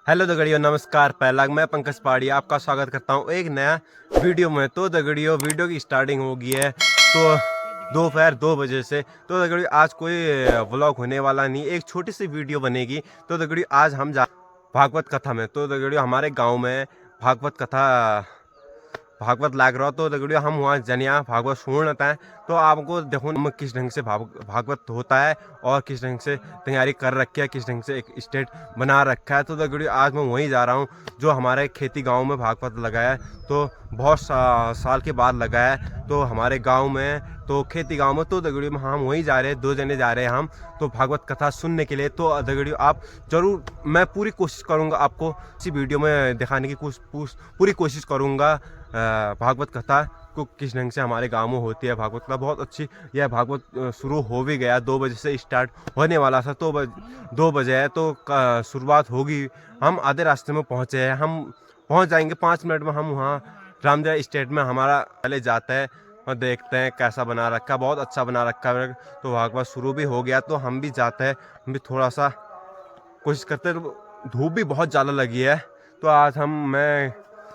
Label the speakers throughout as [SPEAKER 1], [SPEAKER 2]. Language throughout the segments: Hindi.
[SPEAKER 1] हेलो दगड़ियों, नमस्कार। पहला मैं पंकज पहाड़ी आपका स्वागत करता हूँ एक नया वीडियो में। तो दगड़ियों, वीडियो की स्टार्टिंग हो गई है तो दोपहर 2 बजे से। तो दगड़ियों, आज कोई व्लॉग होने वाला नहीं, एक छोटी सी वीडियो बनेगी। तो दगड़ियों, आज हम जा भागवत कथा में। तो दगड़ियों, हमारे गांव में भागवत लाग रहा। तो दगड़ियों, हम वहाँ जनिया भागवत सुनता है। तो आपको देखो हम किस ढंग से भागवत होता है और किस ढंग से तैयारी कर रखी है, किस ढंग से एक स्टेट बना रखा है। तो दगड़ियों, आज मैं वहीं जा रहा हूँ जो हमारे खेती गांव में भागवत लगाया है। तो बहुत साल के बाद लगाया है तो हमारे गांव में, तो खेती गांव में। तो दगड़ियों, हम वहीं जा रहे हैं, 2 जने जा रहे हैं हम तो भागवत कथा सुनने के लिए। तो दगड़ियों, आप जरूर, मैं पूरी कोशिश करूँगा आपको इसी वीडियो में दिखाने की पूरी कोशिश करूँगा भागवत कथा को किस ढंग से हमारे गाँव में होती है। भागवत कथा बहुत अच्छी, यह भागवत शुरू हो भी गया, 2 बजे से स्टार्ट होने वाला था। तो 2 बजे है तो शुरुआत होगी। हम आधे रास्ते में पहुँचे हैं, हम पहुँच जाएंगे 5 मिनट में। हम वहाँ रामदेव स्टेट में हमारा पहले जाता है और देखते हैं कैसा बना रखा है, बहुत अच्छा बना रखा है। तो भागवत शुरू भी हो गया तो हम भी जाते हैं, हम भी थोड़ा सा कोशिश करते हैं। धूप भी बहुत ज़्यादा लगी है तो आज मैं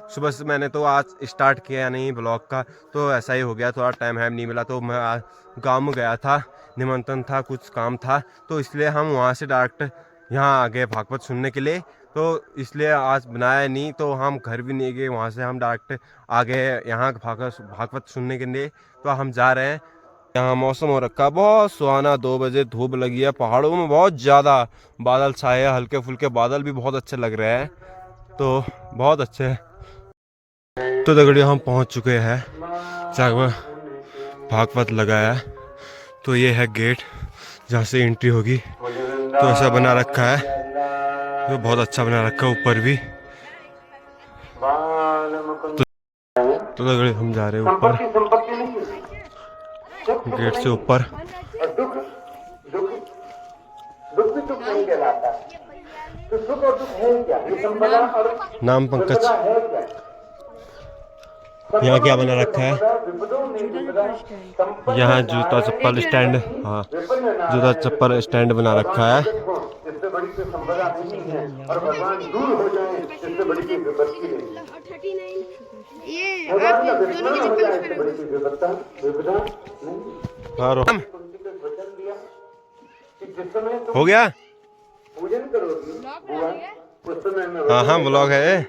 [SPEAKER 1] सुबह से मैंने तो आज स्टार्ट किया नहीं ब्लॉग का, तो ऐसा ही हो गया, थोड़ा टाइम नहीं मिला। तो मैं आज गाँव में गया था, निमंत्रण था, कुछ काम था, तो इसलिए हम वहाँ से डायरेक्ट यहाँ आ गए भागवत सुनने के लिए। तो इसलिए आज बनाया नहीं, तो हम घर भी नहीं गए, वहाँ से हम डायरेक्ट आ गए यहाँ भागवत सुनने के लिए। तो हम जा रहे हैं। यहाँ मौसम हो रखा बहुत सुहाना, 2 बजे धूप लगी है, पहाड़ों में बहुत ज़्यादा बादल छाए हैं, हल्के फुल्के बादल भी बहुत अच्छे लग रहे हैं, तो बहुत अच्छे हैं। तो दगड़ियों, हम पहुँच चुके हैं जहाँ भागवत लगाया। तो ये है गेट जहाँ से एंट्री होगी। तो ऐसा बना रखा है, तो बहुत अच्छा बना रखा है ऊपर भी। तो दगड़ियों, हम जा रहे हैं ऊपर, गेट से ऊपर। नाम पंकज। यहाँ क्या बना रखा है? यहाँ जूता चप्पल स्टैंड, हाँ, जूता चप्पल स्टैंड बना रखा है। हो गया? हाँ हाँ, ब्लॉग है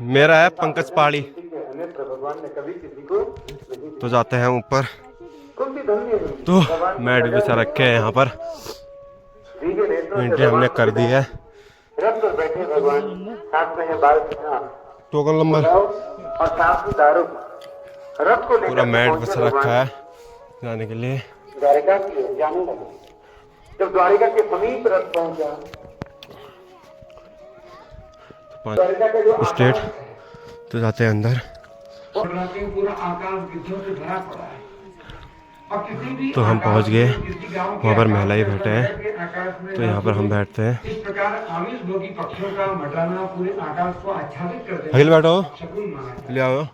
[SPEAKER 1] मेरा, है पंकज पहाड़ी। तो जाते हैं ऊपर। तो मैट बिछा रखे हैं यहाँ पर, एंट्री हमने कर दी है। टोकन नंबर, पूरा मैट बिछा रखा है जाने के लिए। जब द्वारिका के समीप रथ पहुंचा, स्टेट तो जाते हैं अंदर। तो हम पहुंच गए, वहाँ पर महिलाएं बैठे हैं, तो यहाँ पर हम बैठते हैं। अखिल बैठो, ले आओ।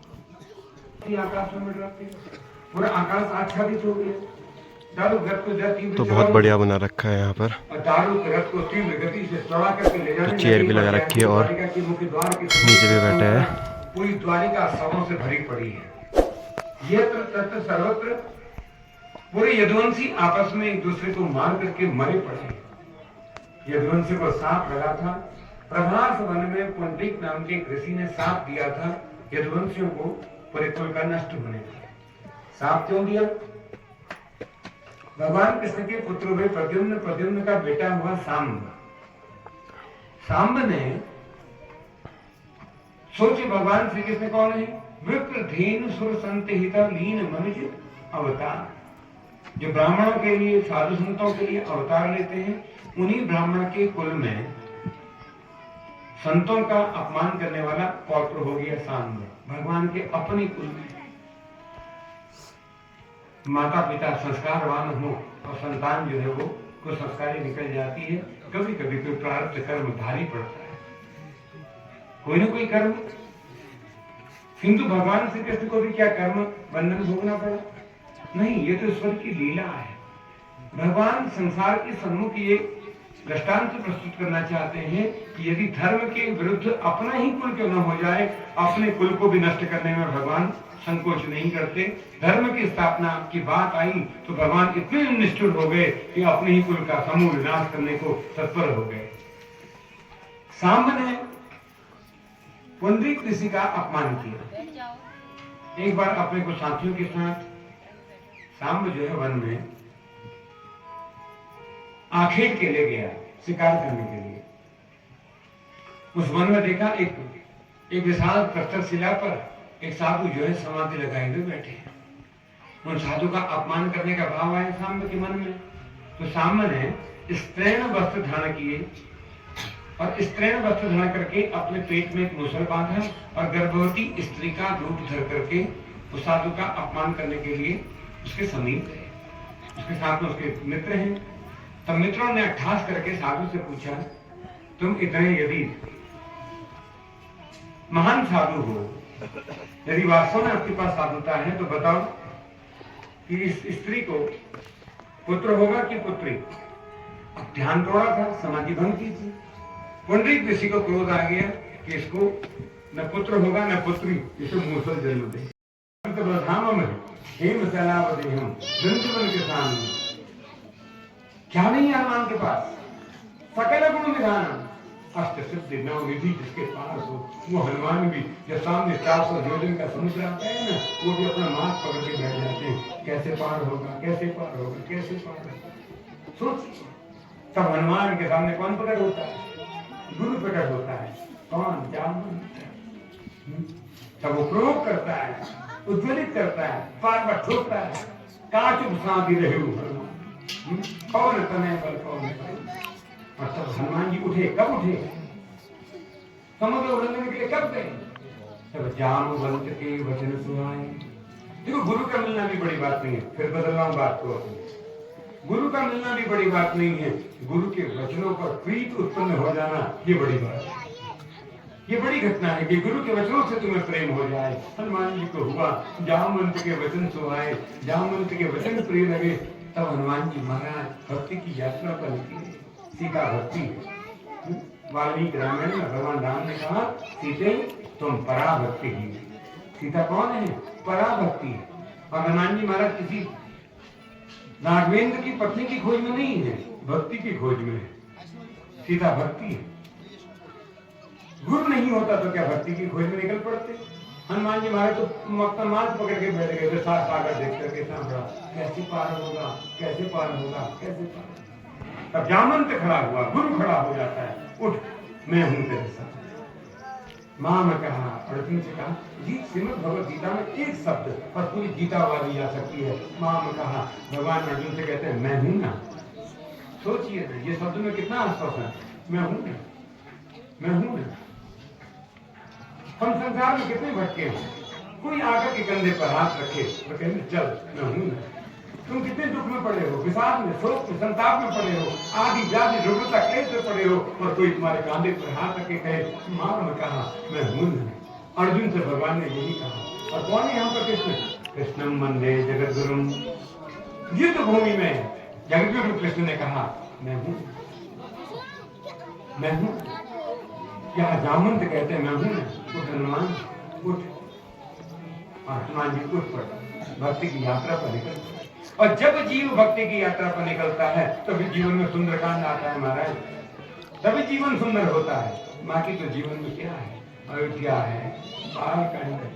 [SPEAKER 1] तो बहुत बढ़िया बना रखा है यहाँ पर, तो चेयर भी लगा रखी है और नीचे भी बैठे हैं। पूरी द्वारिका शवों से भरी पड़ी है। यत्र तत्र सर्वत्र पूरे यदुवंशी आपस में एक दूसरे को मार करके मरे पड़े। यदुवंशी को सांप लगा था। प्रभास वन में पुंडरीक नाम के ऋषि ने सांप दिया था यदुवंशियों को पूरे कुल का नष्ट होने का। सांप क्यों दिया? भगवान कृष्ण के पुत्र हुए प्रद्युम्न, प्रद्युम्न का बेटा हुआ सांब। सांब ने सोचे भगवान श्री कृष्ण कौन है?
[SPEAKER 2] विप्र धेनु सुर संत हित लीन मनुज अवतार। जो ब्राह्मणों के लिए, साधु संतों के लिए अवतार लेते हैं, उन्हीं ब्राह्मण के कुल में संतों का अपमान करने वाला पौत्र हो गया सांब, भगवान के अपने कुल में। माता पिता संस्कारवान हो और संतान जो है वो कुछ संस्कारी निकल जाती है। कभी कभी कोई प्रारब्ध कर्म भारी पड़ता है, कोई ना कोई कर्म। किंतु भगवान श्री कृष्ण को भी क्या कर्म बंधन भोगना पड़ा? नहीं, ये तो ईश्वर की लीला है। भगवान संसार के सम्मुख ये दृष्टांत प्रस्तुत करना चाहते हैं कि यदि धर्म के विरुद्ध अपना ही कुल क्यों न हो जाए, अपने कुल को भी नष्ट करने में भगवान संकोच नहीं करते। धर्म की स्थापना की बात आई तो भगवान इतने निष्ठुर हो गए कि अपने ही कुल का समूल विनाश करने को तत्पर हो गए। सांब ने पुंडरीक ऋषि का अपमान किया। एक बार अपने कुछ साथियों के साथ सांब जो है वन में आखेट के लिए गया, शिकार करने के लिए। उस वन में देखा एक विशाल प्रस्तर शिला पर एक साधु जो है समाधि लगाए हुए बैठे हैं। उन साधु का अपमान करने का भाव आया सांब के मन में। तो सांब ने स्त्रैण वस्त्र धारण किए और स्त्रैण वस्त्र धारण करके अपने पेट में एक मूसल बांधा और गर्भवती स्त्री का रूप धर करके उस साधु का अपमान करने के लिए उसके समीप गए। उसके साथ में उसके मित्र हैं। तब मित्रों ने अट्ठास करके साधु से पूछा, तुम इतने यदि महान साधु हो, यदि वास्तव में आपके पास साधुता है, तो बताओ कि इस स्त्री को पुत्र होगा कि पुत्री? अब ध्यान तोड़ा था, समाधि भंग की थी। पुंडरीक ऋषि को क्रोध आ गया कि इसको न पुत्र होगा न पुत्री, इसे मूसल जन्म दे। हेम सैलावदेहम वृंदावन के सामने क्या नहीं है हनुमान के पास? सकल गुण निधान अष्ट सिद्धि नव विधि जिसके पास हो, वो हनुमान भी जब सामने 400 योजन का समुद्र आता है ना, वो भी अपना माथ पकड़ के बैठ जाते हैं। कैसे पार होगा, कैसे पार होगा, कैसे पार होगा? सोच, तब हनुमान के सामने कौन प्रकट होता है? गुरु प्रकट होता है। कौन? जामवंत। तब वो प्रयोग करता है, उज्ज्वलित करता है, पार्वत ठोकता है, काचुप साधी रहे हनुमान, कौन तने बल कौन बल। और तब हनुमान जी उठे। कब उठे? समुद्र उड़ने के लिए कब गए? तब जामवंत के वचन सुनाए। देखो, गुरु का मिलना भी बड़ी बात नहीं है। फिर बदल रहा हूं बात को। गुरु का मिलना भी बड़ी बात नहीं है, गुरु के वचनों पर प्रीत उत्पन्न हो जाना ये बड़ी बात है। ये बड़ी घटना है कि गुरु के वचनों से तुम्हें प्रेम हो जाए। हनुमान जी को हुआ, जामवंत के वचन सुनाए, जामवंत के वचन प्रिय लगे। तब हनुमान जी महाराज भक्ति की यात्रा पर निकले। सीता भक्ति है। वाल्मीकि रामायण में भगवान राम ने कहा, सीते तुम पराभक्ति ही। सीता कौन है? पराभक्ति है। और हनुमान जी महाराज किसी राघवेंद्र की पत्नी की खोज में नहीं है, भक्ति की खोज में है। सीता भक्ति है। गुरु नहीं होता तो क्या भक्ति की खोज में निकल पड़ते? हनुमान जी महाराज तो अपना माथ पकड़ के बैठ गए, सागर देख करके सांभा, कैसे पार होगा, कैसे पार होगा, कैसे पार। तब जामवंत खड़ा हुआ, गुरु खड़ा हो जाता है, उठ मैं हूं तेरे साथ। मां ने कहा, अर्जुन से कहा, जी श्रीमद् भगवद गीता में एक शब्द और पूरी गीता वाली आ सकती है। मां ने कहा, भगवान अर्जुन से कहते हैं मैं हूं ना। सोचिए ना, ये शब्द में कितना आश्वासन है, मैं हूं ना, मैं हूं ना। हम संसार में कितने भटके हैं। कोई आकर के कंधे पर हाथ रखे और कहते चल मैं हूं ना। तुम कितने दुख में पड़े हो, विषाद में, शोक में, संताप में पड़े हो, आदि जाति दुर्गता क्लेश में पड़े हो, और कोई तुम्हारे कांधे पर हाथ रखे कहे मां ने कहा मैं हूं ना। अर्जुन से भगवान ने यही कहा। और कौन है यहाँ पर कृष्ण? कृष्णम वंदे जगद्गुरुम। युद्ध भूमि में जगद्गुरु कृष्ण ने कहा मैं हूं, मैं हूं। यहाँ जामवंत कहते हैं मैं हूं ना। उठ हनुमान उठ। और हनुमान जी उठ पड़े, भक्ति की यात्रा पर निकल पड़े। और जब जीव भक्ति की यात्रा पर निकलता है तभी जीवन में सुंदरकांड आता है महाराज, तभी जीवन सुंदर होता है। बाकी तो जीवन में क्या है? अयोध्या है, बाल कांड है,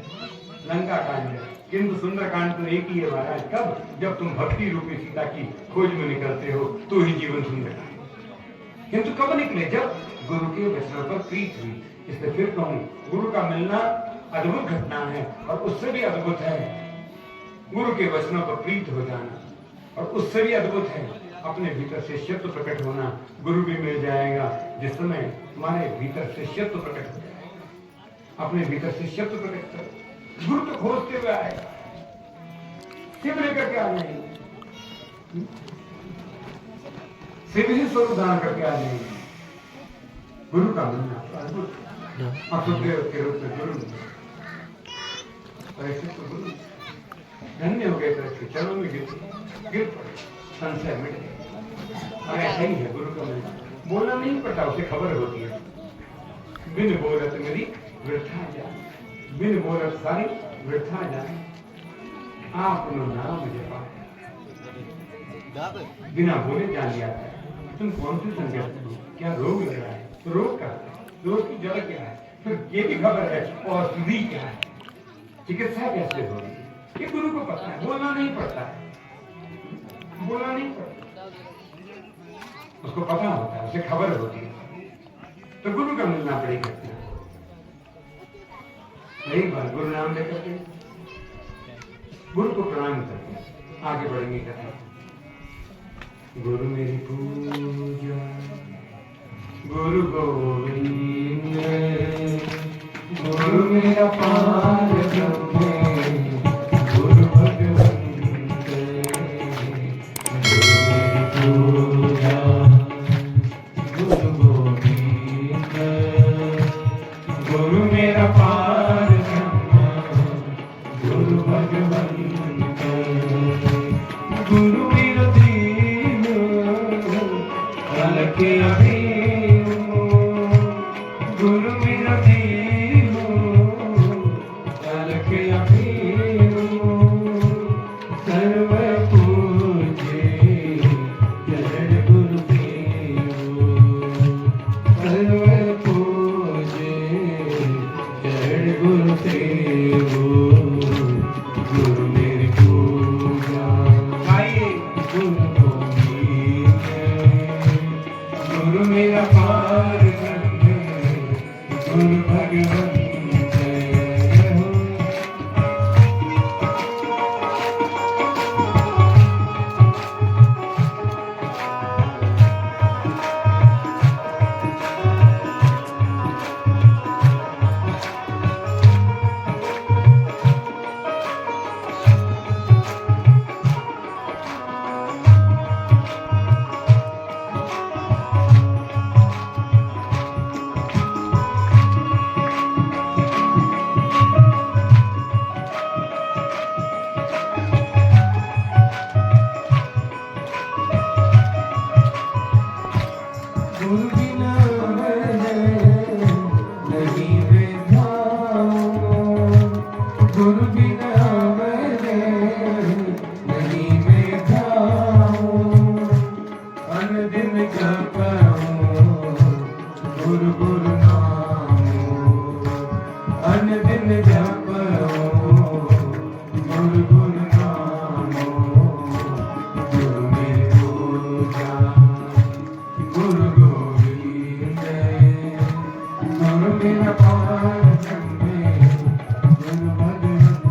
[SPEAKER 2] लंका कांड है, किंतु सुंदरकांड तो एक ही है महाराज। कब? जब तुम भक्ति रूपी सीता की खोज में निकलते हो तो ही जीवन सुंदरकांड। किंतु कब निकले? जब गुरु के वचनों पर प्रीत हुई। इसलिए फिर कहूं, गुरु का मिलना अद्भुत घटना है। और उससे भी अद्भुत है गुरु के वचनों पर प्रीत हो जाना, और उससे भी अद्भुत है अपने भीतर से शिष्यत्व प्रकट होना। गुरु भी मिल जाएगा जिस समय हमारे भीतर से शिष्यत्व प्रकट हो जाएगा। अपने भीतर से शिष्यत्व प्रकट करो, गुरु तो खोजते हुए आएगा, शिव लेकर के आ जाएंगे, शिव ही स्वरूप धारण करके आ जाएंगे। गुरु का मिलना अद्भुत, असुदेव के रूप में गुरु, परीक्षित तो गुरु धन्य हो गए, परीक्षित चरणों में गिर पड़े, संशय मिट गए। और ऐसा ही है गुरु का मिलना, बोलना नहीं पड़ता, उसे खबर होती है। बिन बोलत मेरी वृथा जाए, बिन बोलत सारी वृथा जाए, आपनो नाम जपा, बिना बोले जान लिया है। तुम कौन सी संगत हो, क्या रोग लग रहा है, रोग का रोग की जड़ क्या है, फिर ये भी खबर है, और औषधि क्या है, चिकित्सा कैसे हो रही है, ये गुरु को पता है। बोलना नहीं पड़ता है, बोलना नहीं पड़ता, उसको पता होता है, उसे खबर होती है। तो गुरु का मिलना पड़ेगा। एक बार गुरु नाम लेकर के गुरु को प्रणाम करके आगे बढ़ेंगे कथा। गुरु मेरी पूजा, गुरु गोविंद, गुरु मेरा पार ब्रह्म, गुरु भगवंत, गुरु मेरी पूजा, गुरु गोविंद, गुरु मेरा पार ब्रह्म, गुरु भगवंत, गुरु मेरा दीन, अलके अभीम, गुरु मेरा दीन, अलके अभीम, सर्व पूजे चरण गुरु देव, सर्व पूजे चरण गुरु देव, गुरु मेरी पूजा, गुरु गोविंद, गुरु मेरा पार ब्रह्म, गुरु भगवंत। गुरु बिना नहीं विधान, गुरु बिना नहीं विधान, अनदिन जपऊं गुरु गुरु नाम, अनदिन जपऊं गुरु गुरु नाम, गुरु मेरी पूजा, गुरु गोविंद, गुरु मेरा पार ब्रह्म, गुरु भगवंत,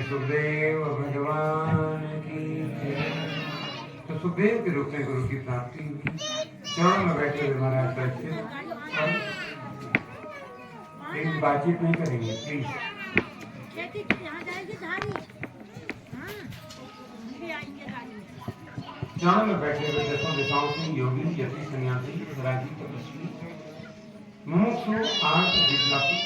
[SPEAKER 2] सुखदेव भगवान की जय। तो सुखदेव के रूप में गुरु की प्राप्ति हुई। चरणों में बैठे हुए महाराज बैठे एक बातचीत नहीं करेंगे प्लीज। चरणों में बैठे हुए दसों दिशाओं से योगी यति सन्यासी राजी तपस्वी मुमुक्षु आर्त जिज्ञासु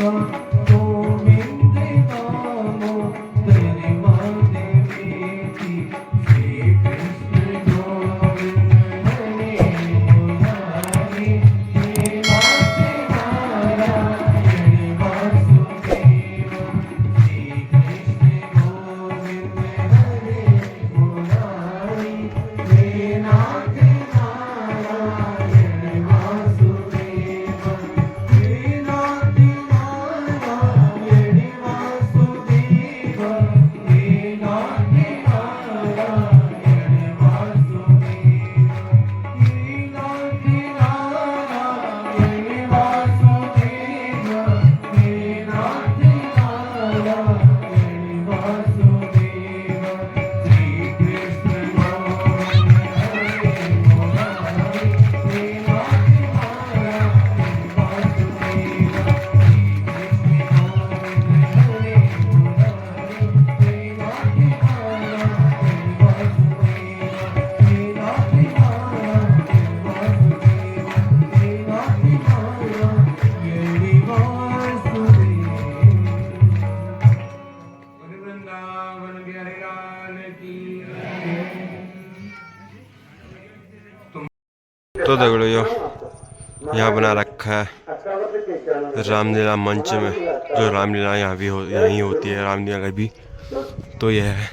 [SPEAKER 1] तो दगड़ियों यहाँ बना रखा है रामलीला मंच में, जो रामलीला यहाँ भी यहीं होती है रामलीला भी। तो यह है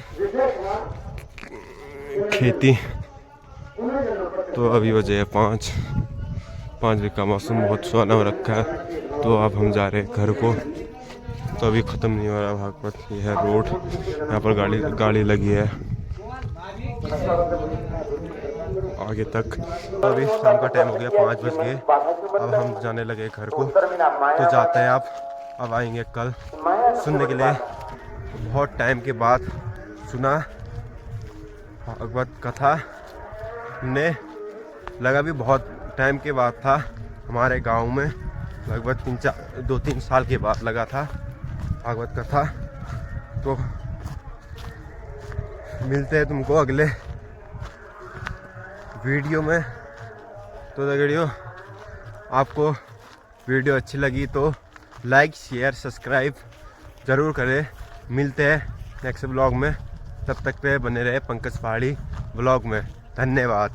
[SPEAKER 1] खेती। तो अभी बजे है 5 बजे का मौसम बहुत सुहाना हो रखा है। तो अब हम जा रहे हैं घर को। तो अभी ख़त्म नहीं हो रहा भागवत। यह है रोड, यहाँ पर गाड़ी लगी है आगे तक। अभी शाम का टाइम हो गया, 5 बज गए। अब हम जाने लगे घर को। तो जाते हैं अब आएंगे कल सुनने के लिए। बहुत टाइम के बाद सुना भागवत कथा ने, लगा भी बहुत टाइम के बाद था। हमारे गांव में लगभग 2-3 साल के बाद लगा था भागवत कथा। तो मिलते हैं तुमको अगले वीडियो में। तो दगड़ियों, आपको वीडियो अच्छी लगी तो लाइक शेयर सब्सक्राइब ज़रूर करें। मिलते हैं नेक्स्ट ब्लॉग में, तब तक पे बने रहे पंकज पहाड़ी ब्लॉग में। धन्यवाद।